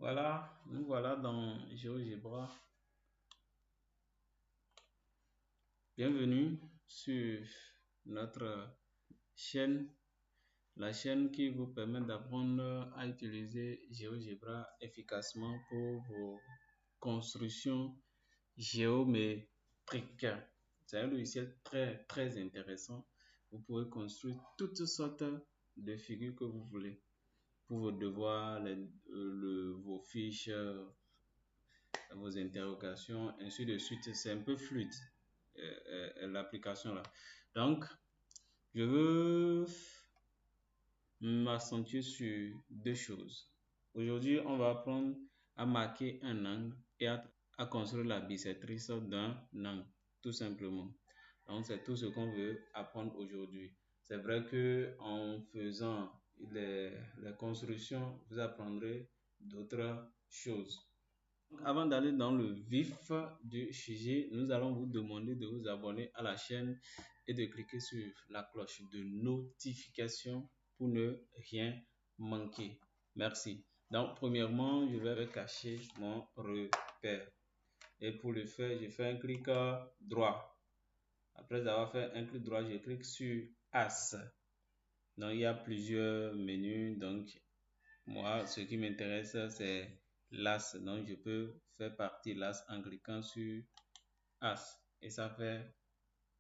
Voilà, nous voilà dans GeoGebra. Bienvenue sur notre chaîne, la chaîne qui vous permet d'apprendre à utiliser GeoGebra efficacement pour vos constructions géométriques. C'est un logiciel très intéressant. Vous pouvez construire toutes sortes de figures que vous voulez pour vos devoirs, vos fiches, vos interrogations, ainsi de suite. C'est un peu fluide, l'application là. Donc, je veux m'accentuer sur deux choses. Aujourd'hui, on va apprendre à marquer un angle et à construire la bisectrice d'un angle, tout simplement. Donc, c'est tout ce qu'on veut apprendre aujourd'hui. C'est vrai que en faisant les constructions, vous apprendrez d'autres choses. Avant d'aller dans le vif du sujet, nous allons vous demander de vous abonner à la chaîne et de cliquer sur la cloche de notification pour ne rien manquer. Merci. Donc, premièrement, je vais cacher mon repère. Et pour le faire, je fais un clic droit. Après avoir fait un clic droit, je clique sur As. Donc, il y a plusieurs menus. Donc, moi, ce qui m'intéresse, c'est l'as. Donc, je peux faire partie l'as en cliquant sur as. Et ça fait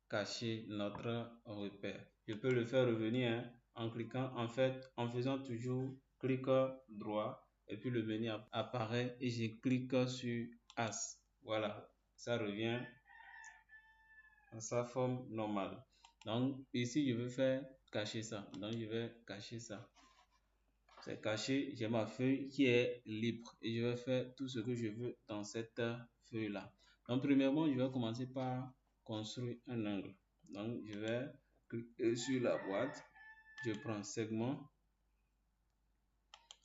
cacher notre repère. Je peux le faire revenir en cliquant, en faisant toujours clic droit. Et puis, le menu apparaît et je clique sur as. Voilà, ça revient à sa forme normale. Donc, ici, je veux faire cacher ça. Donc, je vais cacher ça. C'est caché, j'ai ma feuille qui est libre et je vais faire tout ce que je veux dans cette feuille là. Donc premièrement, je vais commencer par construire un angle. Donc je vais cliquer sur la boîte, je prends segment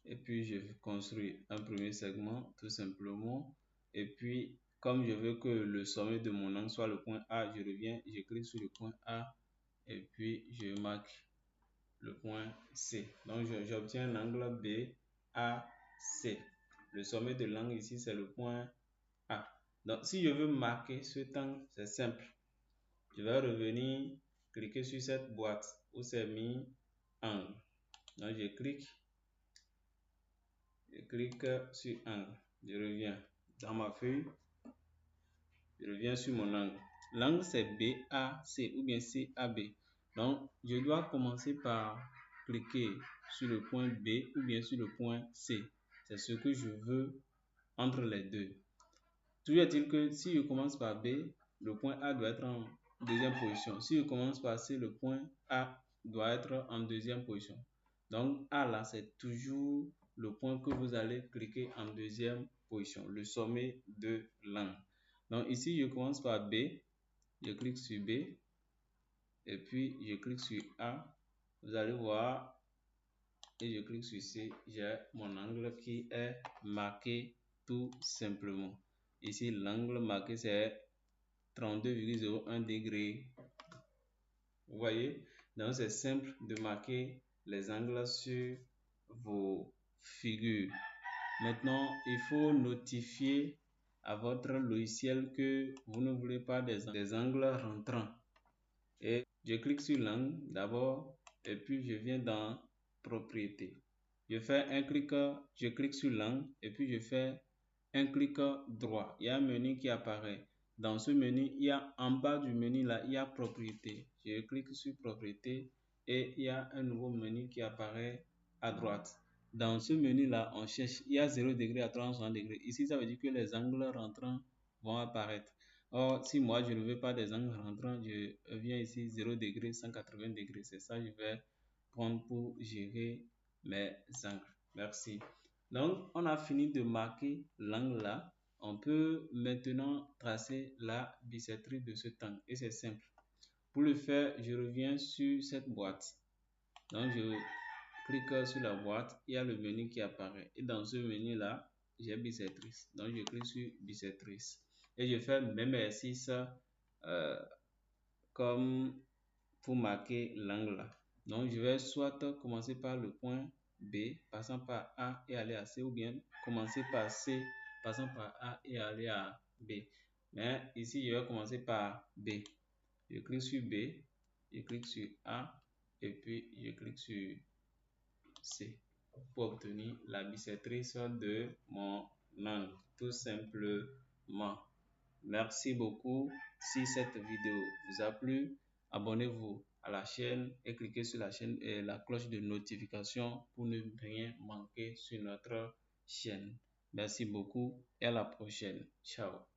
et puis je construis un premier segment tout simplement. Et puis comme je veux que le sommet de mon angle soit le point A, je reviens, je clique sur le point A et puis je marque le point C. Donc, j'obtiens un angle BAC. Le sommet de l'angle ici, c'est le point A. Donc, si je veux marquer cet angle, c'est simple. Je vais revenir, cliquer sur cette boîte où c'est mis angle. Donc, je clique sur angle. Je reviens dans ma feuille. Je reviens sur mon angle. L'angle, c'est BAC ou bien CAB. Donc, je dois commencer par cliquer sur le point B ou bien sur le point C. C'est ce que je veux entre les deux. Toujours est-il que si je commence par B, le point A doit être en deuxième position. Si je commence par C, le point A doit être en deuxième position. Donc, A là, c'est toujours le point que vous allez cliquer en deuxième position, le sommet de l'angle. Donc, ici, je commence par B, je clique sur B, et puis je clique sur A. Vous allez voir, et je clique sur C, j'ai mon angle qui est marqué tout simplement. Ici, l'angle marqué, c'est 32,01 degrés. Vous voyez? Donc, c'est simple de marquer les angles sur vos figures. Maintenant, il faut notifier à votre logiciel que vous ne voulez pas des angles rentrants. Et je clique sur l'angle d'abord et puis je viens dans propriété. Je fais un clic, je clique sur l'angle et puis je fais un clic droit. Il y a un menu qui apparaît. Dans ce menu, il y a en bas du menu là, il y a propriété. Je clique sur propriété et il y a un nouveau menu qui apparaît à droite. Dans ce menu là, on cherche, il y a 0 degré à 360 degrés. Ici, ça veut dire que les angles rentrants vont apparaître. Or, si moi je ne veux pas des angles rentrants, je viens ici 0 degré, 180 degrés. C'est ça que je vais prendre pour gérer mes angles. Merci. Donc, on a fini de marquer l'angle là. On peut maintenant tracer la bisectrice de cet angle. Et c'est simple. Pour le faire, je reviens sur cette boîte. Donc, je clique sur la boîte. Il y a le menu qui apparaît. Et dans ce menu là, j'ai bisectrice. Donc, je clique sur bisectrice. Et je fais le même exercice comme pour marquer l'angle là. Donc, je vais soit commencer par le point B, passant par A et aller à C, ou bien commencer par C, passant par A et aller à B. Mais ici, je vais commencer par B. Je clique sur B, je clique sur A et puis je clique sur C pour obtenir la bisectrice de mon angle, tout simplement. Merci beaucoup. Si cette vidéo vous a plu, abonnez-vous à la chaîne et cliquez sur la chaîne et la cloche de notification pour ne rien manquer sur notre chaîne. Merci beaucoup et à la prochaine. Ciao.